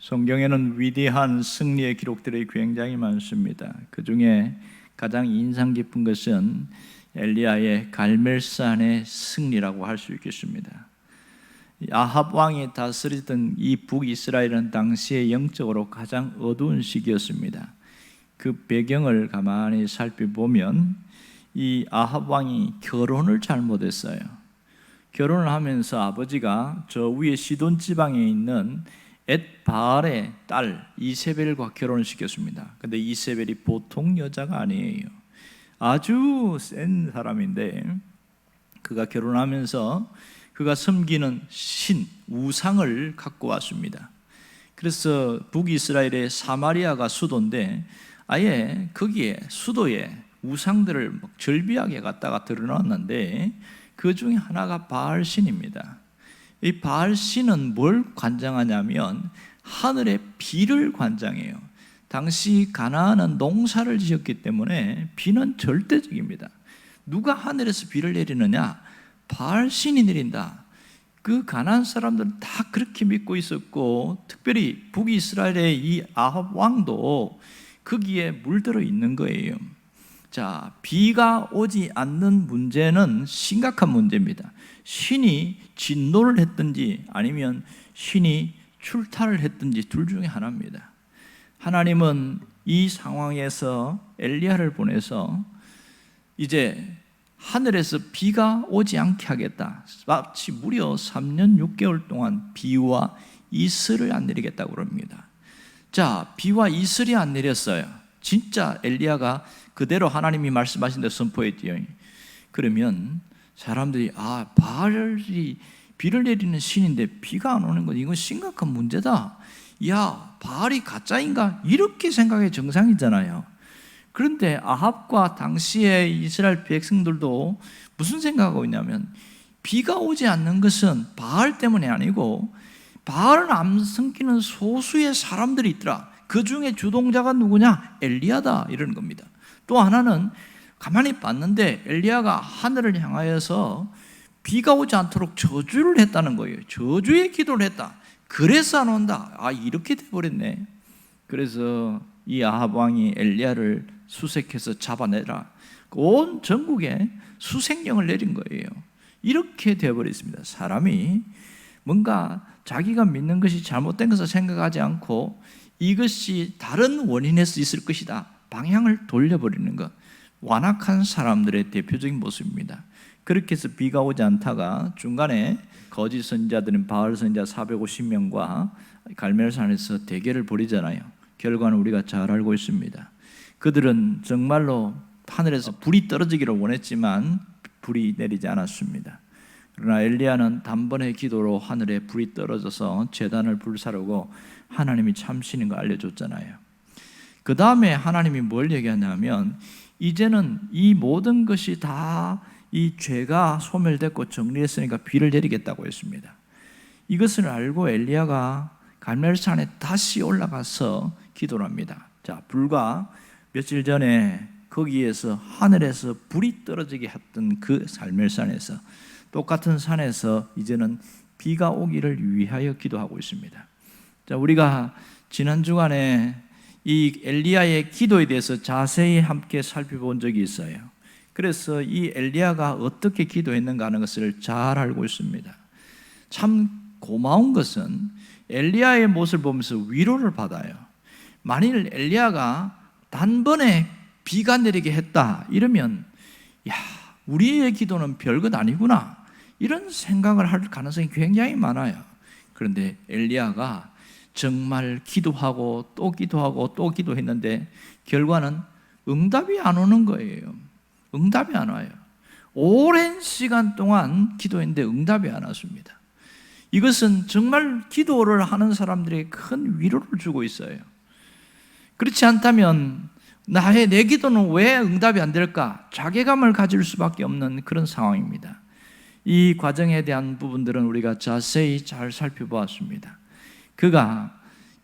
성경에는 위대한 승리의 기록들이 굉장히 많습니다. 그 중에 가장 인상 깊은 것은 엘리야의 갈멜산의 승리라고 할 수 있겠습니다. 아합 왕이 다스리던 이 북이스라엘은 당시에 영적으로 가장 어두운 시기였습니다. 그 배경을 가만히 살펴보면 이 아합 왕이 결혼을 잘못했어요. 결혼을 하면서 아버지가 저 위에 시돈 지방에 있는 엣바알의 딸 이세벨과 결혼을 시켰습니다. 근데 이세벨이 보통 여자가 아니에요. 아주 센 사람인데 그가 결혼하면서 그가 섬기는 신, 우상을 갖고 왔습니다. 그래서 북이스라엘의 사마리아가 수도인데 아예 거기에 수도에 우상들을 절비하게 갖다가 드러났는데 그 중에 하나가 바알신입니다. 이 바알신은 뭘 관장하냐면 하늘의 비를 관장해요. 당시 가나안은 농사를 지었기 때문에 비는 절대적입니다. 누가 하늘에서 비를 내리느냐? 바알신이 내린다. 그 가나안 사람들은 다 그렇게 믿고 있었고, 특별히 북이스라엘의 이 아합 왕도 거기에 물들어 있는 거예요. 자, 비가 오지 않는 문제는 심각한 문제입니다. 신이 진노를 했든지 아니면 신이 출타를 했든지 둘 중에 하나입니다. 하나님은 이 상황에서 엘리야를 보내서 이제 하늘에서 비가 오지 않게 하겠다. 마치 무려 3년 6개월 동안 비와 이슬을 안 내리겠다고 그럽니다. 자, 비와 이슬이 안 내렸어요. 진짜 엘리야가 그대로 하나님이 말씀하신 대로 선포했지요. 그러면 사람들이 바알이 비를 내리는 신인데 비가 안 오는 건 이건 심각한 문제다. 야, 바알이 가짜인가? 이렇게 생각이 정상이잖아요. 그런데 아합과 당시의 이스라엘 백성들도 무슨 생각하고 있냐면 비가 오지 않는 것은 바알 때문이 아니고 바알을 안 섬기는 소수의 사람들이 있더라. 그 중에 주동자가 누구냐? 엘리야다 이러는 겁니다. 또 하나는 가만히 봤는데 엘리야가 하늘을 향하여서 비가 오지 않도록 저주를 했다는 거예요. 저주의 기도를 했다. 그래서 안 온다. 이렇게 돼버렸네. 그래서 이 아합 왕이 엘리야를 수색해서 잡아내라. 온 전국에 수색령을 내린 거예요. 이렇게 되어버렸습니다. 사람이 뭔가 자기가 믿는 것이 잘못된 것을 생각하지 않고 이것이 다른 원인에서 있을 것이다. 방향을 돌려버리는 것. 완악한 사람들의 대표적인 모습입니다. 그렇게 해서 비가 오지 않다가 중간에 거짓 선지자들은 바알 선지자 450명과 갈멜산에서 대결을 벌이잖아요. 결과는 우리가 잘 알고 있습니다. 그들은 정말로 하늘에서 불이 떨어지기를 원했지만 불이 내리지 않았습니다. 그러나 엘리야는 단번에 기도로 하늘에 불이 떨어져서 제단을 불사르고 하나님이 참신인 거 알려줬잖아요. 그 다음에 하나님이 뭘 얘기하냐면 이제는 이 모든 것이 다 이 죄가 소멸됐고 정리했으니까 비를 내리겠다고 했습니다. 이것을 알고 엘리야가 갈멜산에 다시 올라가서 기도를 합니다. 자, 불과 며칠 전에 거기에서 하늘에서 불이 떨어지게 했던 그 갈멜산에서 똑같은 산에서 이제는 비가 오기를 위하여 기도하고 있습니다. 자, 우리가 지난 주간에 이 엘리야의 기도에 대해서 자세히 함께 살펴본 적이 있어요. 그래서 이 엘리야가 어떻게 기도했는가 하는 것을 잘 알고 있습니다. 참 고마운 것은 엘리야의 모습을 보면서 위로를 받아요. 만일 엘리야가 단번에 비가 내리게 했다 이러면 우리의 기도는 별것 아니구나 이런 생각을 할 가능성이 굉장히 많아요. 그런데 엘리야가 정말 기도하고 또 기도하고 또 기도했는데 결과는 응답이 안 오는 거예요. 응답이 안 와요. 오랜 시간 동안 기도했는데 응답이 안 왔습니다. 이것은 정말 기도를 하는 사람들에게 큰 위로를 주고 있어요. 그렇지 않다면 내 기도는 왜 응답이 안 될까? 자괴감을 가질 수밖에 없는 그런 상황입니다. 이 과정에 대한 부분들은 우리가 자세히 잘 살펴보았습니다. 그가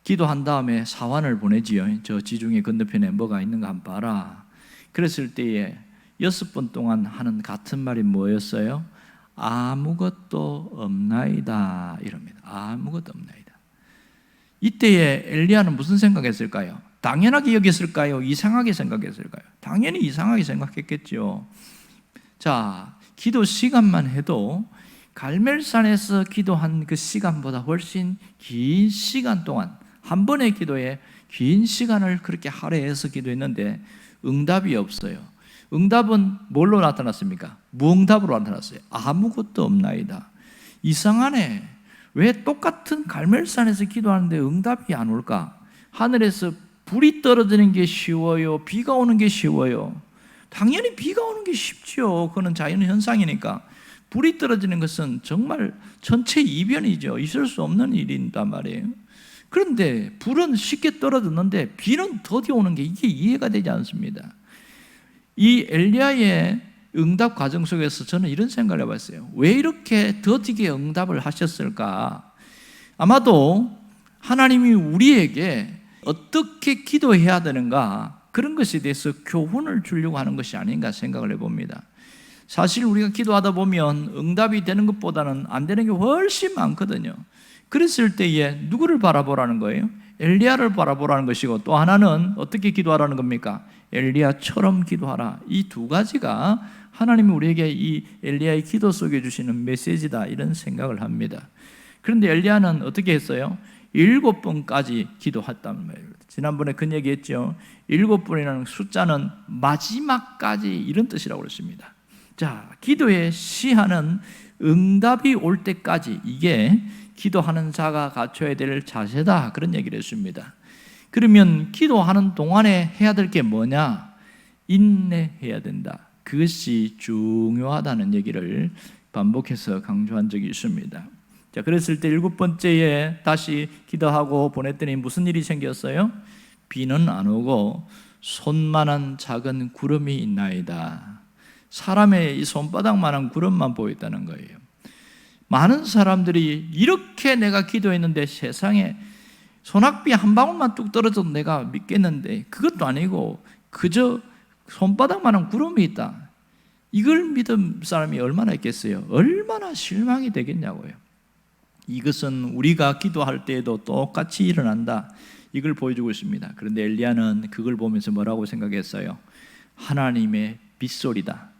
기도한 다음에 사환을 보내지요. 저 지중해 건너편에 뭐가 있는가 한번 봐라. 그랬을 때에 6번 동안 하는 같은 말이 뭐였어요? 아무것도 없나이다 이럽니다. 아무것도 없나이다. 이때에 엘리야는 무슨 생각했을까요? 당연하게 여겼을까요? 이상하게 생각했을까요? 당연히 이상하게 생각했겠죠. 자, 기도 시간만 해도 갈멜산에서 기도한 그 시간보다 훨씬 긴 시간 동안 한 번의 기도에 긴 시간을 그렇게 할애해서 기도했는데 응답이 없어요. 응답은 뭘로 나타났습니까? 무응답으로 나타났어요. 아무것도 없나이다. 이상하네. 왜 똑같은 갈멜산에서 기도하는데 응답이 안 올까? 하늘에서 불이 떨어지는 게 쉬워요? 비가 오는 게 쉬워요? 당연히 비가 오는 게 쉽죠. 그건 자연 현상이니까. 불이 떨어지는 것은 정말 전체 이변이죠. 있을 수 없는 일인단 말이에요. 그런데 불은 쉽게 떨어졌는데 비는 더디 오는 게 이게 이해가 되지 않습니다. 이 엘리야의 응답 과정 속에서 저는 이런 생각을 해봤어요. 왜 이렇게 더디게 응답을 하셨을까? 아마도 하나님이 우리에게 어떻게 기도해야 되는가, 그런 것에 대해서 교훈을 주려고 하는 것이 아닌가 생각을 해봅니다. 사실 우리가 기도하다 보면 응답이 되는 것보다는 안 되는 게 훨씬 많거든요. 그랬을 때에 누구를 바라보라는 거예요? 엘리야를 바라보라는 것이고, 또 하나는 어떻게 기도하라는 겁니까? 엘리야처럼 기도하라. 이 두 가지가 하나님이 우리에게 이 엘리야의 기도 속에 주시는 메시지다, 이런 생각을 합니다. 그런데 엘리야는 어떻게 했어요? 7번까지 기도했단 말이에요. 지난번에 그 얘기했죠. 7번이라는 숫자는 마지막까지, 이런 뜻이라고 그랬습니다. 자, 기도의 시한은 응답이 올 때까지, 이게 기도하는 자가 갖춰야 될 자세다, 그런 얘기를 했습니다. 그러면 기도하는 동안에 해야 될 게 뭐냐? 인내해야 된다. 그것이 중요하다는 얘기를 반복해서 강조한 적이 있습니다. 자, 그랬을 때 7번째에 다시 기도하고 보냈더니 무슨 일이 생겼어요? 비는 안 오고 손만한 작은 구름이 있나이다. 사람의 이 손바닥만한 구름만 보였다는 거예요. 많은 사람들이 이렇게 내가 기도했는데 세상에 소낙비 한 방울만 뚝 떨어져도 내가 믿겠는데 그것도 아니고 그저 손바닥만한 구름이 있다. 이걸 믿은 사람이 얼마나 있겠어요? 얼마나 실망이 되겠냐고요. 이것은 우리가 기도할 때에도 똑같이 일어난다, 이걸 보여주고 있습니다. 그런데 엘리야는 그걸 보면서 뭐라고 생각했어요? 하나님의 빗소리다.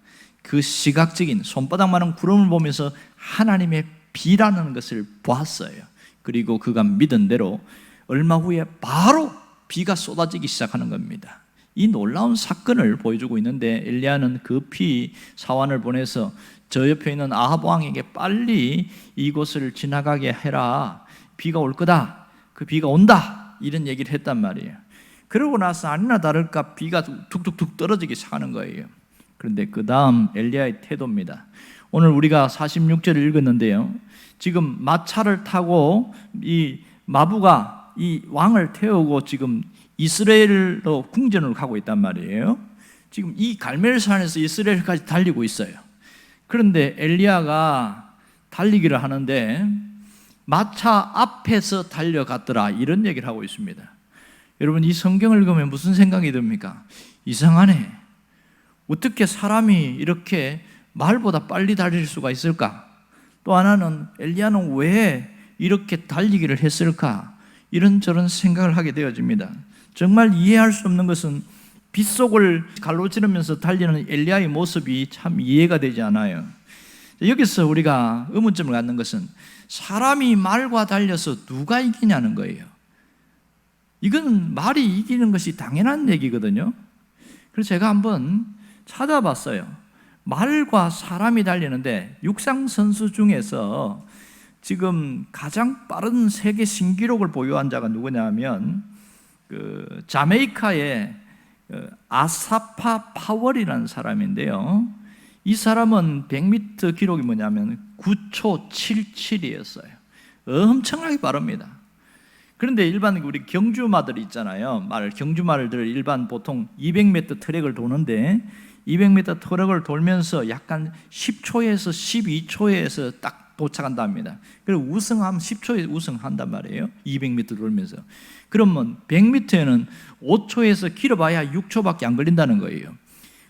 그 시각적인 손바닥만한 구름을 보면서 하나님의 비라는 것을 보았어요. 그리고 그가 믿은 대로 얼마 후에 바로 비가 쏟아지기 시작하는 겁니다. 이 놀라운 사건을 보여주고 있는데 엘리야는 급히 사환을 보내서 저 옆에 있는 아합 왕에게 빨리 이곳을 지나가게 해라. 비가 올 거다. 그 비가 온다. 이런 얘기를 했단 말이에요. 그러고 나서 아니나 다를까 비가 툭툭툭 떨어지기 시작하는 거예요. 그런데 그 다음 엘리야의 태도입니다. 오늘 우리가 46절을 읽었는데요. 지금 마차를 타고 이 마부가 이 왕을 태우고 지금 이스라엘로 궁전으로 가고 있단 말이에요. 지금 이 갈멜산에서 이스라엘까지 달리고 있어요. 그런데 엘리야가 달리기를 하는데 마차 앞에서 달려갔더라, 이런 얘기를 하고 있습니다. 여러분, 이 성경을 읽으면 무슨 생각이 듭니까? 이상하네. 어떻게 사람이 이렇게 말보다 빨리 달릴 수가 있을까? 또 하나는 엘리야는 왜 이렇게 달리기를 했을까? 이런저런 생각을 하게 되어집니다. 정말 이해할 수 없는 것은 빗속을 갈로지르면서 달리는 엘리야의 모습이 참 이해가 되지 않아요. 여기서 우리가 의문점을 갖는 것은 사람이 말과 달려서 누가 이기냐는 거예요. 이건 말이 이기는 것이 당연한 얘기거든요. 그래서 제가 한번 찾아봤어요. 말과 사람이 달리는데 육상 선수 중에서 지금 가장 빠른 세계 신기록을 보유한 자가 누구냐면 그 자메이카의 아사파 파월이라는 사람인데요. 이 사람은 100m 기록이 뭐냐면 9초 77이었어요. 엄청나게 빠릅니다. 그런데 일반 우리 경주마들 있잖아요. 경주마들 일반 보통 200m 트랙을 도는데 200m 트랙을 돌면서 약간 10초에서 12초에서 딱 도착한답니다. 그리고 우승하면 10초에 우승한단 말이에요. 200m 돌면서. 그러면 100m에는 5초에서 길어봐야 6초밖에 안 걸린다는 거예요.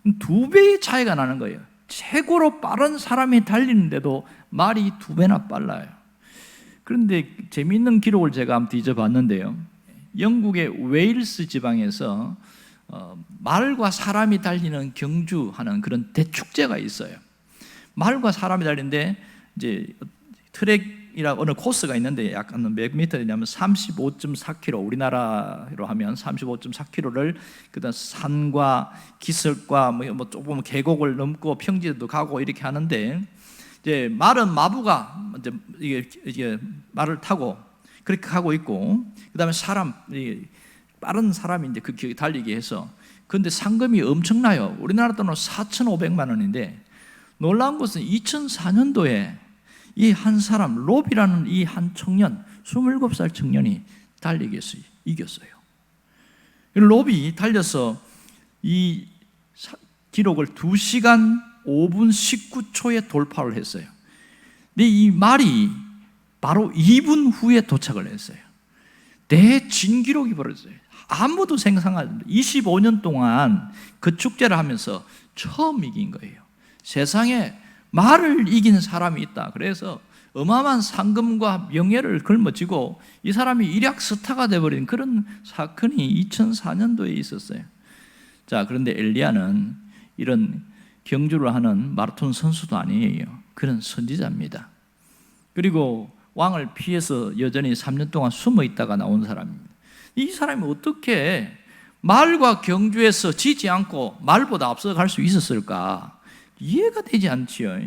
2배의 차이가 나는 거예요. 최고로 빠른 사람이 달리는데도 말이 2배나 빨라요. 그런데 재미있는 기록을 제가 한번 뒤져봤는데요. 영국의 웨일스 지방에서 말과 사람이 달리는 경주하는 그런 대축제가 있어요. 말과 사람이 달리는데 이제 트랙이라 어느 코스가 있는데 약간 몇 미터냐면 35.4km, 우리나라로 하면 35.4km를 그다음 산과 기슭과 뭐 조금 계곡을 넘고 평지도 가고 이렇게 하는데, 이제 말은 마부가 이제 이게 말을 타고 그렇게 가고 있고, 그다음에 사람, 빠른 사람이 이제 그 길에 달리게 해서, 그런데 상금이 엄청나요. 우리나라 돈으로 4,500만 원인데, 놀라운 것은 2004년도에 이 한 사람, 롭이라는 이 한 청년, 27살 청년이 달리기 해서 이겼어요. 롭이 달려서 이 기록을 2시간 5분 19초에 돌파를 했어요. 근데 이 말이 바로 2분 후에 도착을 했어요. 대진기록이 벌어졌어요. 아무도 생각하지 못해요. 25년 동안 그 축제를 하면서 처음 이긴 거예요. 세상에 말을 이긴 사람이 있다. 그래서 어마어마한 상금과 명예를 걸머쥐고 이 사람이 일약 스타가 되어버린 그런 사건이 2004년도에 있었어요. 자, 그런데 엘리야는 이런 경주를 하는 마라톤 선수도 아니에요. 그는 선지자입니다. 그리고 왕을 피해서 여전히 3년 동안 숨어 있다가 나온 사람입니다. 이 사람이 어떻게 말과 경주에서 지지 않고 말보다 앞서갈 수 있었을까? 이해가 되지 않지요.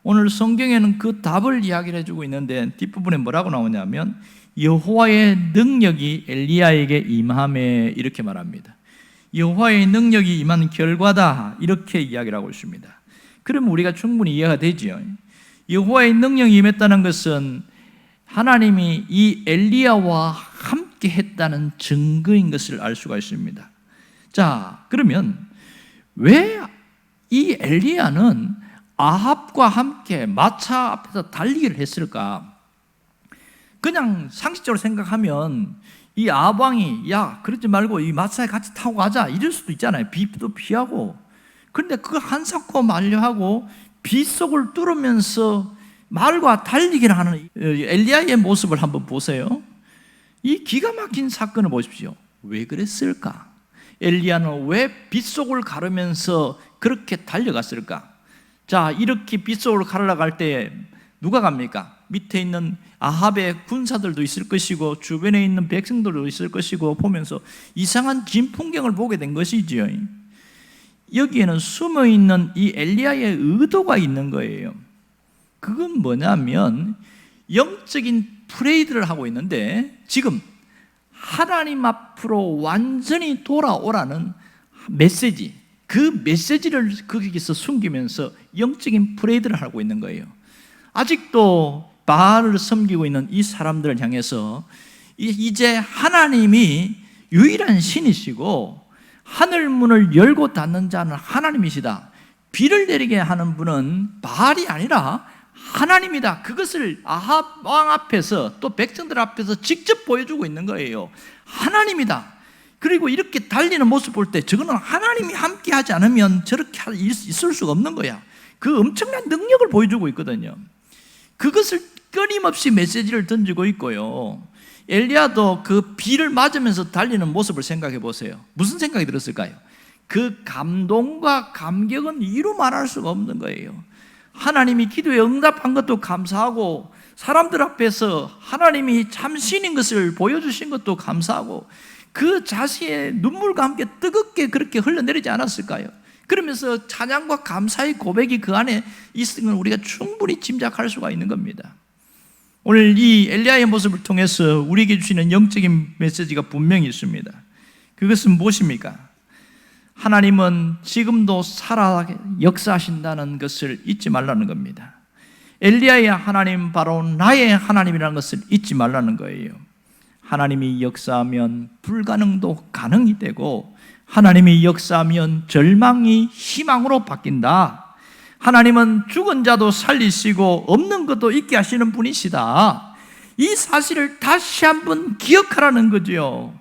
오늘 성경에는 그 답을 이야기를 해주고 있는데, 뒷부분에 뭐라고 나오냐면 여호와의 능력이 엘리야에게 임함에, 이렇게 말합니다. 여호와의 능력이 임한 결과다, 이렇게 이야기를 하고 있습니다. 그러면 우리가 충분히 이해가 되지요. 여호와의 능력이 임했다는 것은 하나님이 이 엘리야와 함께 했다는 증거인 것을 알 수가 있습니다. 자, 그러면 왜 이 엘리야는 아합과 함께 마차 앞에서 달리기를 했을까? 그냥 상식적으로 생각하면 이 아합 왕이 야, 그러지 말고 이 마차에 같이 타고 가자, 이럴 수도 있잖아요. 비도 피하고. 그런데 그걸 한사코 만료하고 빗속을 뚫으면서 말과 달리기를 하는 엘리야의 모습을 한번 보세요. 이 기가 막힌 사건을 보십시오. 왜 그랬을까? 엘리야는 왜 빗속을 가르면서 그렇게 달려갔을까? 자, 이렇게 빗속으로 가르러갈 때 누가 갑니까? 밑에 있는 아합의 군사들도 있을 것이고 주변에 있는 백성들도 있을 것이고, 보면서 이상한 진풍경을 보게 된 것이지요. 여기에는 숨어있는 이 엘리야의 의도가 있는 거예요. 그건 뭐냐면 영적인 프레이드를 하고 있는데, 지금 하나님 앞으로 완전히 돌아오라는 메시지, 그 메시지를 거기서 숨기면서 영적인 프레이드를 하고 있는 거예요. 아직도 바알을 섬기고 있는 이 사람들을 향해서 이제 하나님이 유일한 신이시고 하늘 문을 열고 닫는 자는 하나님이시다. 비를 내리게 하는 분은 바알이 아니라 하나님이다. 그것을 아합 왕 앞에서 또 백성들 앞에서 직접 보여주고 있는 거예요. 하나님이다. 그리고 이렇게 달리는 모습 볼 때 저거는 하나님이 함께 하지 않으면 저렇게 있을 수가 없는 거야. 그 엄청난 능력을 보여주고 있거든요. 그것을 끊임없이 메시지를 던지고 있고요. 엘리야도 그 비를 맞으면서 달리는 모습을 생각해 보세요. 무슨 생각이 들었을까요? 그 감동과 감격은 이루 말할 수가 없는 거예요. 하나님이 기도에 응답한 것도 감사하고, 사람들 앞에서 하나님이 참 신인 것을 보여주신 것도 감사하고, 그 자신의 눈물과 함께 뜨겁게 그렇게 흘러내리지 않았을까요? 그러면서 찬양과 감사의 고백이 그 안에 있는 걸 우리가 충분히 짐작할 수가 있는 겁니다. 오늘 이 엘리야의 모습을 통해서 우리에게 주시는 영적인 메시지가 분명히 있습니다. 그것은 무엇입니까? 하나님은 지금도 살아 역사하신다는 것을 잊지 말라는 겁니다. 엘리야의 하나님, 바로 나의 하나님이라는 것을 잊지 말라는 거예요. 하나님이 역사하면 불가능도 가능이 되고, 하나님이 역사하면 절망이 희망으로 바뀐다. 하나님은 죽은 자도 살리시고 없는 것도 있게 하시는 분이시다. 이 사실을 다시 한번 기억하라는 거죠.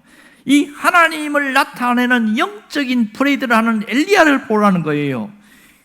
이 하나님을 나타내는 영적인 프레이드를 하는 엘리야를 보라는 거예요.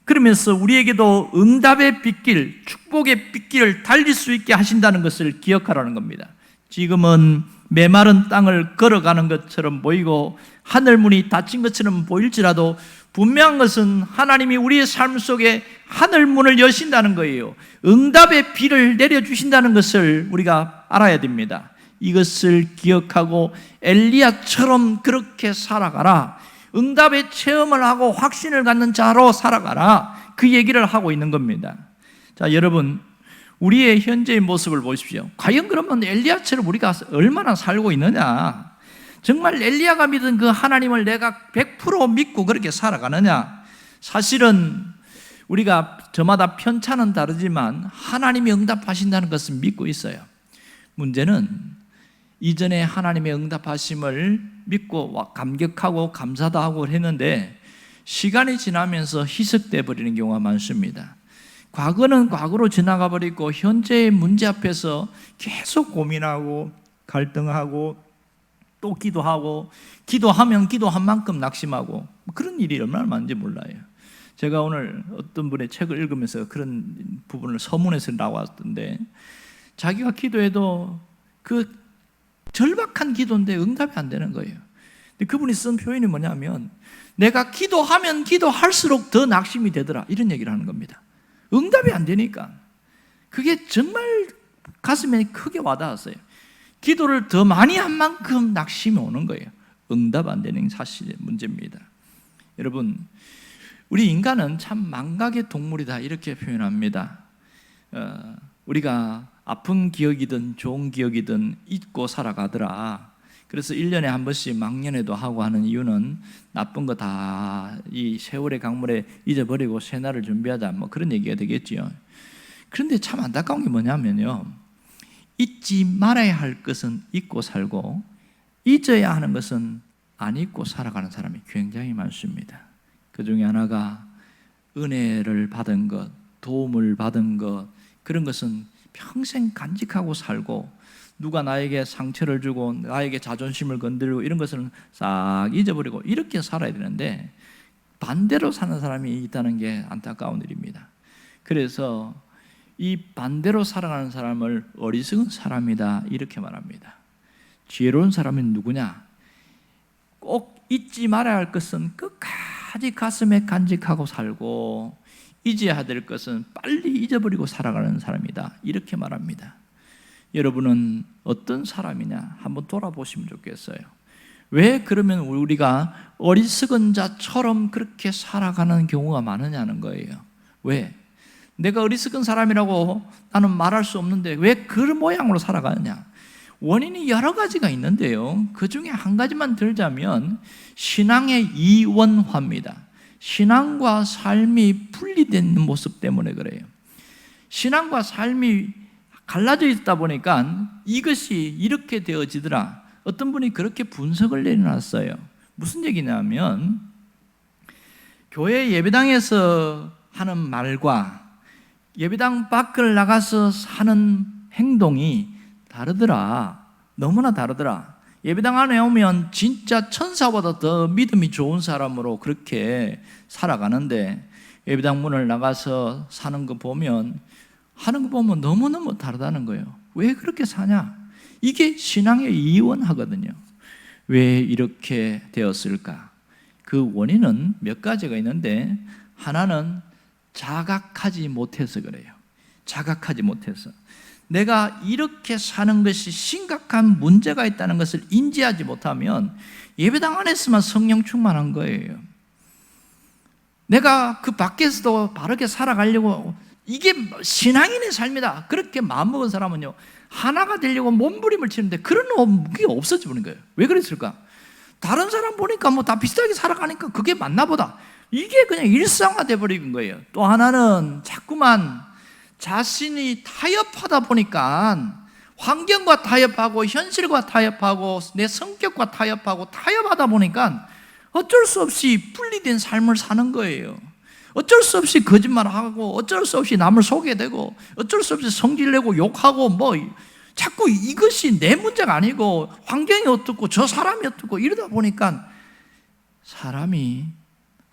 그러면서 우리에게도 응답의 빗길, 축복의 빗길을 달릴 수 있게 하신다는 것을 기억하라는 겁니다. 지금은 메마른 땅을 걸어가는 것처럼 보이고 하늘문이 닫힌 것처럼 보일지라도 분명한 것은 하나님이 우리의 삶 속에 하늘문을 여신다는 거예요. 응답의 비를 내려주신다는 것을 우리가 알아야 됩니다. 이것을 기억하고 엘리야처럼 그렇게 살아가라. 응답의 체험을 하고 확신을 갖는 자로 살아가라. 그 얘기를 하고 있는 겁니다. 자, 여러분, 우리의 현재의 모습을 보십시오. 과연 그러면 엘리야처럼 우리가 얼마나 살고 있느냐? 정말 엘리야가 믿은 그 하나님을 내가 100% 믿고 그렇게 살아가느냐? 사실은 우리가 저마다 편차는 다르지만 하나님이 응답하신다는 것을 믿고 있어요. 문제는 이전에 하나님의 응답하심을 믿고 감격하고 감사도 하고 했는데 시간이 지나면서 희석돼 버리는 경우가 많습니다. 과거는 과거로 지나가 버리고 현재의 문제 앞에서 계속 고민하고 갈등하고 또 기도하고 기도하면 기도한 만큼 낙심하고 그런 일이 얼마나 많은지 몰라요. 제가 오늘 어떤 분의 책을 읽으면서 그런 부분을 서문에서 나왔던데 자기가 기도해도 그 절박한 기도인데 응답이 안 되는 거예요. 근데 그분이 쓴 표현이 뭐냐면 내가 기도하면 기도할수록 더 낙심이 되더라 이런 얘기를 하는 겁니다. 응답이 안 되니까 그게 정말 가슴에 크게 와닿았어요. 기도를 더 많이 한 만큼 낙심이 오는 거예요. 응답 안 되는 사실의 문제입니다. 여러분, 우리 인간은 참 망각의 동물이다 이렇게 표현합니다. 우리가 아픈 기억이든 좋은 기억이든 잊고 살아가더라. 그래서 1년에 한 번씩 망년회도 하고 하는 이유는 나쁜 거 다 이 세월의 강물에 잊어버리고 새날을 준비하자 뭐 그런 얘기가 되겠지요. 그런데 참 안타까운 게 뭐냐면요, 잊지 말아야 할 것은 잊고 살고 잊어야 하는 것은 안 잊고 살아가는 사람이 굉장히 많습니다. 그 중에 하나가 은혜를 받은 것, 도움을 받은 것, 그런 것은 평생 간직하고 살고 누가 나에게 상처를 주고 나에게 자존심을 건드리고 이런 것은 싹 잊어버리고 이렇게 살아야 되는데 반대로 사는 사람이 있다는 게 안타까운 일입니다. 그래서 이 반대로 살아가는 사람을 어리석은 사람이다 이렇게 말합니다. 지혜로운 사람은 누구냐? 꼭 잊지 말아야 할 것은 끝까지 가슴에 간직하고 살고 잊어야 될 것은 빨리 잊어버리고 살아가는 사람이다 이렇게 말합니다. 여러분은 어떤 사람이냐 한번 돌아보시면 좋겠어요. 왜 그러면 우리가 어리석은 자처럼 그렇게 살아가는 경우가 많으냐는 거예요. 왜? 내가 어리석은 사람이라고 나는 말할 수 없는데 왜 그 모양으로 살아가느냐? 원인이 여러 가지가 있는데요, 그 중에 한 가지만 들자면 신앙의 이원화입니다. 신앙과 삶이 분리된 모습 때문에 그래요. 신앙과 삶이 갈라져 있다 보니까 이것이 이렇게 되어지더라. 어떤 분이 그렇게 분석을 내려놨어요. 무슨 얘기냐면 교회 예배당에서 하는 말과 예배당 밖을 나가서 하는 행동이 다르더라. 너무나 다르더라. 예배당 안에 오면 진짜 천사보다 더 믿음이 좋은 사람으로 그렇게 살아가는데 예배당 문을 나가서 사는 거 보면 하는 거 보면 너무너무 다르다는 거예요. 왜 그렇게 사냐? 이게 신앙의 이원하거든요. 왜 이렇게 되었을까? 그 원인은 몇 가지가 있는데 하나는 자각하지 못해서 그래요. 자각하지 못해서 내가 이렇게 사는 것이 심각한 문제가 있다는 것을 인지하지 못하면 예배당 안에서만 성령 충만한 거예요. 내가 그 밖에서도 바르게 살아가려고 이게 신앙인의 삶이다 그렇게 마음먹은 사람은요 하나가 되려고 몸부림을 치는데 그런 게 없어져 버린 거예요. 왜 그랬을까? 다른 사람 보니까 뭐 다 비슷하게 살아가니까 그게 맞나 보다. 이게 그냥 일상화돼 버린 거예요. 또 하나는 자꾸만 자신이 타협하다 보니까 환경과 타협하고 현실과 타협하고 내 성격과 타협하다 보니까 어쩔 수 없이 분리된 삶을 사는 거예요. 어쩔 수 없이 거짓말하고 어쩔 수 없이 남을 속여대고 어쩔 수 없이 성질내고 욕하고 뭐 자꾸 이것이 내 문제가 아니고 환경이 어떻고 저 사람이 어떻고 이러다 보니까 사람이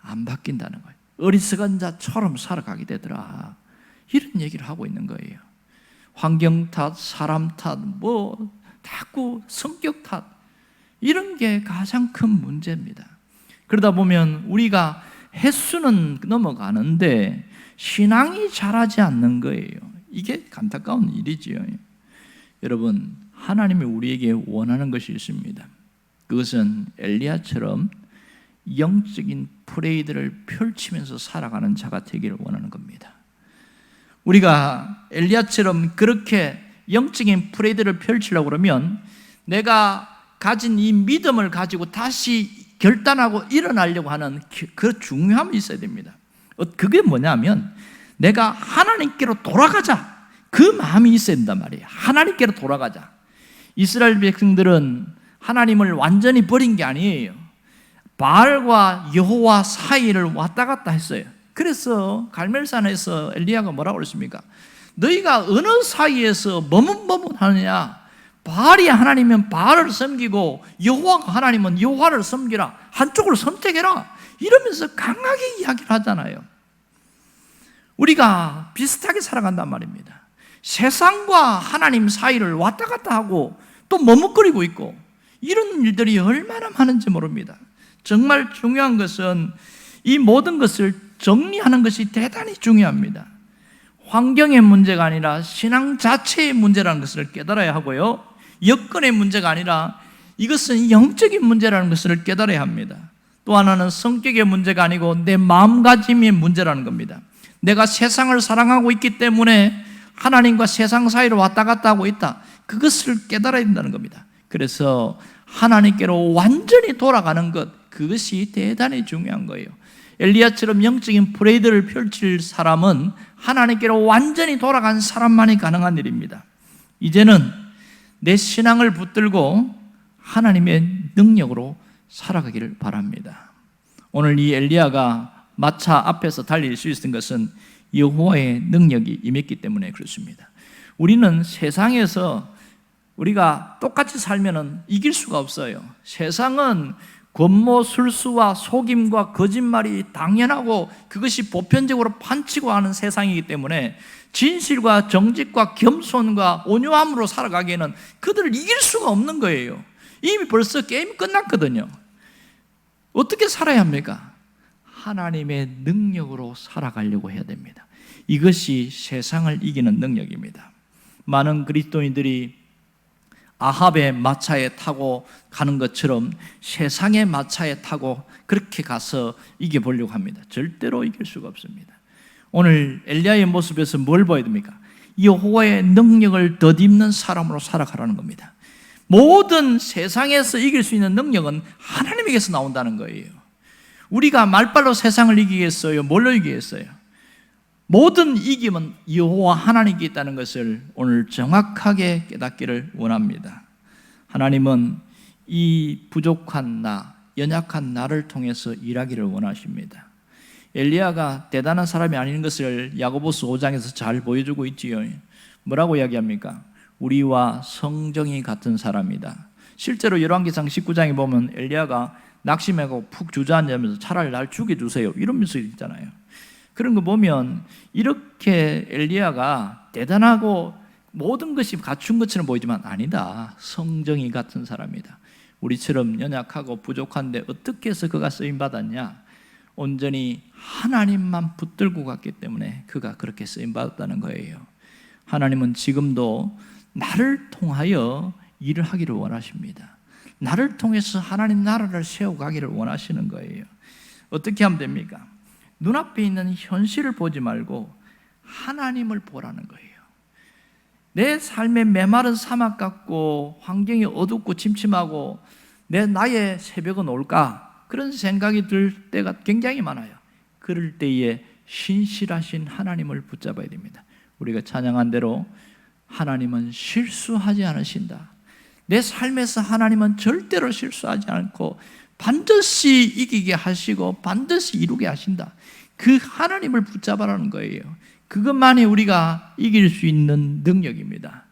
안 바뀐다는 거예요. 어리석은 자처럼 살아가게 되더라. 이런 얘기를 하고 있는 거예요. 환경 탓, 사람 탓, 자꾸 성격 탓, 이런 게 가장 큰 문제입니다. 그러다 보면 우리가 횟수는 넘어가는데 신앙이 자라지 않는 거예요. 이게 안타까운 일이지요. 여러분, 하나님이 우리에게 원하는 것이 있습니다. 그것은 엘리야처럼 영적인 프레이드를 펼치면서 살아가는 자가 되기를 원하는 겁니다. 우리가 엘리야처럼 그렇게 영적인 프레이드를 펼치려고 그러면 내가 가진 이 믿음을 가지고 다시 결단하고 일어나려고 하는 그 중요함이 있어야 됩니다. 그게 뭐냐면 내가 하나님께로 돌아가자, 그 마음이 있어야 된단 말이에요. 하나님께로 돌아가자. 이스라엘 백성들은 하나님을 완전히 버린 게 아니에요. 바알과 여호와 사이를 왔다 갔다 했어요. 그래서 갈멜산에서 엘리야가 뭐라고 그랬습니까? 너희가 어느 사이에서 머뭇머뭇하느냐? 바알이 하나님이면 바알을 섬기고 여호와가 하나님은 여호와를 섬기라, 한쪽을 선택해라, 이러면서 강하게 이야기를 하잖아요. 우리가 비슷하게 살아간단 말입니다. 세상과 하나님 사이를 왔다 갔다 하고 또 머뭇거리고 있고, 이런 일들이 얼마나 많은지 모릅니다. 정말 중요한 것은 이 모든 것을 정리하는 것이 대단히 중요합니다. 환경의 문제가 아니라 신앙 자체의 문제라는 것을 깨달아야 하고요, 여건의 문제가 아니라 이것은 영적인 문제라는 것을 깨달아야 합니다. 또 하나는 성격의 문제가 아니고 내 마음가짐의 문제라는 겁니다. 내가 세상을 사랑하고 있기 때문에 하나님과 세상 사이로 왔다 갔다 하고 있다, 그것을 깨달아야 된다는 겁니다. 그래서 하나님께로 완전히 돌아가는 것, 그것이 대단히 중요한 거예요. 엘리야처럼 영적인 프레이드를 펼칠 사람은 하나님께로 완전히 돌아간 사람만이 가능한 일입니다. 이제는 내 신앙을 붙들고 하나님의 능력으로 살아가기를 바랍니다. 오늘 이 엘리야가 마차 앞에서 달릴 수 있었던 것은 여호와의 능력이 임했기 때문에 그렇습니다. 우리는 세상에서 우리가 똑같이 살면 이길 수가 없어요. 세상은 권모술수와 속임과 거짓말이 당연하고 그것이 보편적으로 판치고 하는 세상이기 때문에 진실과 정직과 겸손과 온유함으로 살아가기에는 그들을 이길 수가 없는 거예요. 이미 벌써 게임이 끝났거든요. 어떻게 살아야 합니까? 하나님의 능력으로 살아가려고 해야 됩니다. 이것이 세상을 이기는 능력입니다. 많은 그리스도인들이 아합의 마차에 타고 가는 것처럼 세상의 마차에 타고 그렇게 가서 이겨보려고 합니다. 절대로 이길 수가 없습니다. 오늘 엘리야의 모습에서 뭘 보여야 됩니까? 여호와의 능력을 덧입는 사람으로 살아가라는 겁니다. 모든 세상에서 이길 수 있는 능력은 하나님에게서 나온다는 거예요. 우리가 말발로 세상을 이기겠어요? 뭘로 이기겠어요? 모든 이김은 여호와 하나님께 있다는 것을 오늘 정확하게 깨닫기를 원합니다. 하나님은 이 부족한 나, 연약한 나를 통해서 일하기를 원하십니다. 엘리야가 대단한 사람이 아닌 것을 야고보서 5장에서 잘 보여주고 있지요. 뭐라고 이야기합니까? 우리와 성정이 같은 사람이다. 실제로 열왕기상 19장에 보면 엘리야가 낙심하고 푹 주저앉으면서 차라리 날 죽여주세요, 이러면서 있잖아요. 그런 거 보면 이렇게 엘리야가 대단하고 모든 것이 갖춘 것처럼 보이지만 아니다. 성정이 같은 사람이다. 우리처럼 연약하고 부족한데 어떻게 해서 그가 쓰임받았냐? 온전히 하나님만 붙들고 갔기 때문에 그가 그렇게 쓰임받았다는 거예요. 하나님은 지금도 나를 통하여 일을 하기를 원하십니다. 나를 통해서 하나님 나라를 세워가기를 원하시는 거예요. 어떻게 하면 됩니까? 눈앞에 있는 현실을 보지 말고 하나님을 보라는 거예요. 내 삶의 메마른 사막 같고 환경이 어둡고 침침하고 나의 새벽은 올까? 그런 생각이 들 때가 굉장히 많아요. 그럴 때에 신실하신 하나님을 붙잡아야 됩니다. 우리가 찬양한 대로 하나님은 실수하지 않으신다. 내 삶에서 하나님은 절대로 실수하지 않고 반드시 이기게 하시고 반드시 이루게 하신다. 그 하나님을 붙잡아라는 거예요. 그것만이 우리가 이길 수 있는 능력입니다.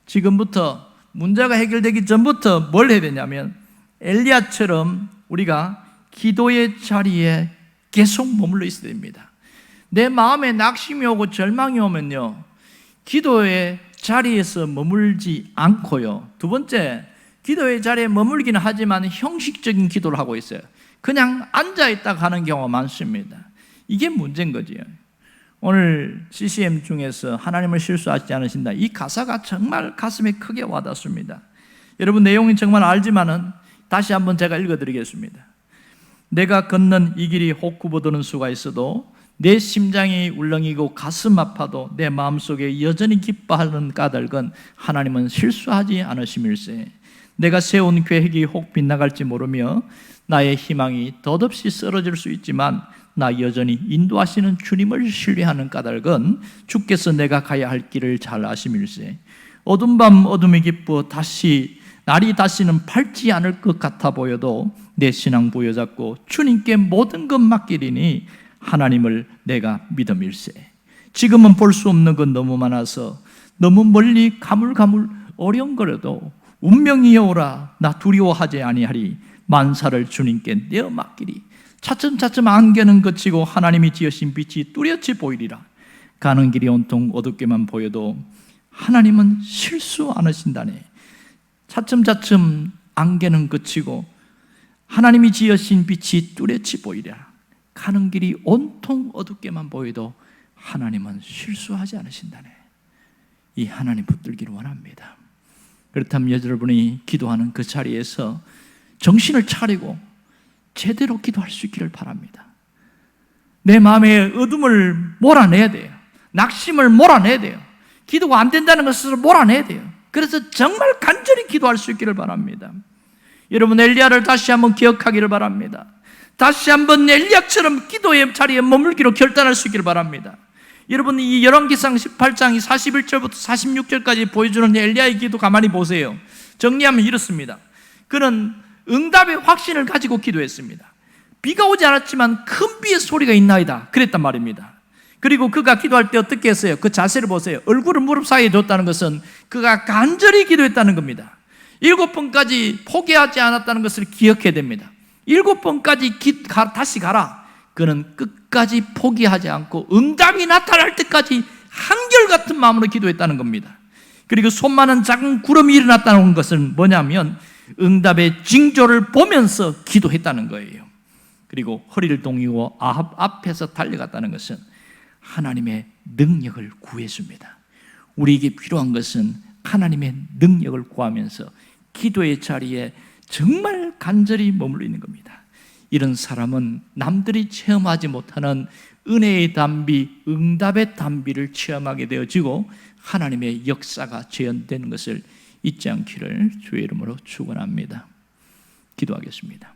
지금부터 문제가 해결되기 전부터 뭘 해야 되냐면 엘리야처럼 우리가 기도의 자리에 계속 머물러 있어야 됩니다. 내 마음에 낙심이 오고 절망이 오면요, 기도의 자리에서 머물지 않고요, 두 번째, 기도의 자리에 머물기는 하지만 형식적인 기도를 하고 있어요. 그냥 앉아있다 가는 경우가 많습니다. 이게 문제인 거지요. 오늘 CCM 중에서 하나님을 실수하지 않으신다, 이 가사가 정말 가슴에 크게 와닿습니다. 여러분, 내용이 정말 알지만은 다시 한번 제가 읽어드리겠습니다. 내가 걷는 이 길이 혹구보도는 수가 있어도 내 심장이 울렁이고 가슴 아파도 내 마음속에 여전히 기뻐하는 까닭은 하나님은 실수하지 않으심일세. 내가 세운 계획이 혹 빗나갈지 모르며 나의 희망이 덧없이 쓰러질 수 있지만 나 여전히 인도하시는 주님을 신뢰하는 까닭은 주께서 내가 가야 할 길을 잘 아심일세. 어두운 밤 어둠이 깊어 날이 다시는 밝지 않을 것 같아 보여도 내 신앙 부여잡고 주님께 모든 것 맡기리니 하나님을 내가 믿음일세. 지금은 볼 수 없는 건 너무 많아서 너무 멀리 가물가물 어려운거려도 운명이여 오라 나 두려워하지 아니하리. 만사를 주님께 내어 맡기리. 차츰차츰 안개는 그치고 하나님이 지으신 빛이 뚜렷이 보이리라. 가는 길이 온통 어둡게만 보여도 하나님은 실수 않으신다네. 차츰차츰 안개는 그치고 하나님이 지으신 빛이 뚜렷이 보이리라. 가는 길이 온통 어둡게만 보여도 하나님은 실수하지 않으신다네. 이 하나님 붙들기를 원합니다. 그렇다면 여러분이 기도하는 그 자리에서 정신을 차리고 제대로 기도할 수 있기를 바랍니다. 내 마음의 어둠을 몰아내야 돼요. 낙심을 몰아내야 돼요. 기도가 안 된다는 것을 몰아내야 돼요. 그래서 정말 간절히 기도할 수 있기를 바랍니다. 여러분, 엘리야를 다시 한번 기억하기를 바랍니다. 다시 한번 엘리야처럼 기도의 자리에 머물기로 결단할 수 있기를 바랍니다. 여러분, 이 열왕기상 18장 41절부터 46절까지 보여주는 엘리야의 기도 가만히 보세요. 정리하면 이렇습니다. 그는 응답의 확신을 가지고 기도했습니다. 비가 오지 않았지만 큰 비의 소리가 있나이다 그랬단 말입니다. 그리고 그가 기도할 때 어떻게 했어요? 그 자세를 보세요. 얼굴을 무릎 사이에 뒀다는 것은 그가 간절히 기도했다는 겁니다. 7번까지 포기하지 않았다는 것을 기억해야 됩니다. 7번까지 다시 가라. 그는 끝까지 포기하지 않고 응답이 나타날 때까지 한결같은 마음으로 기도했다는 겁니다. 그리고 손만한 작은 구름이 일어났다는 것은 뭐냐면 응답의 징조를 보면서 기도했다는 거예요. 그리고 허리를 동이고 아합 앞에서 달려갔다는 것은 하나님의 능력을 구했습니다. 우리에게 필요한 것은 하나님의 능력을 구하면서 기도의 자리에 정말 간절히 머물러 있는 겁니다. 이런 사람은 남들이 체험하지 못하는 은혜의 담비, 응답의 담비를 체험하게 되어지고 하나님의 역사가 재현되는 것을 잊지 않기를 주의 이름으로 축원합니다. 기도하겠습니다.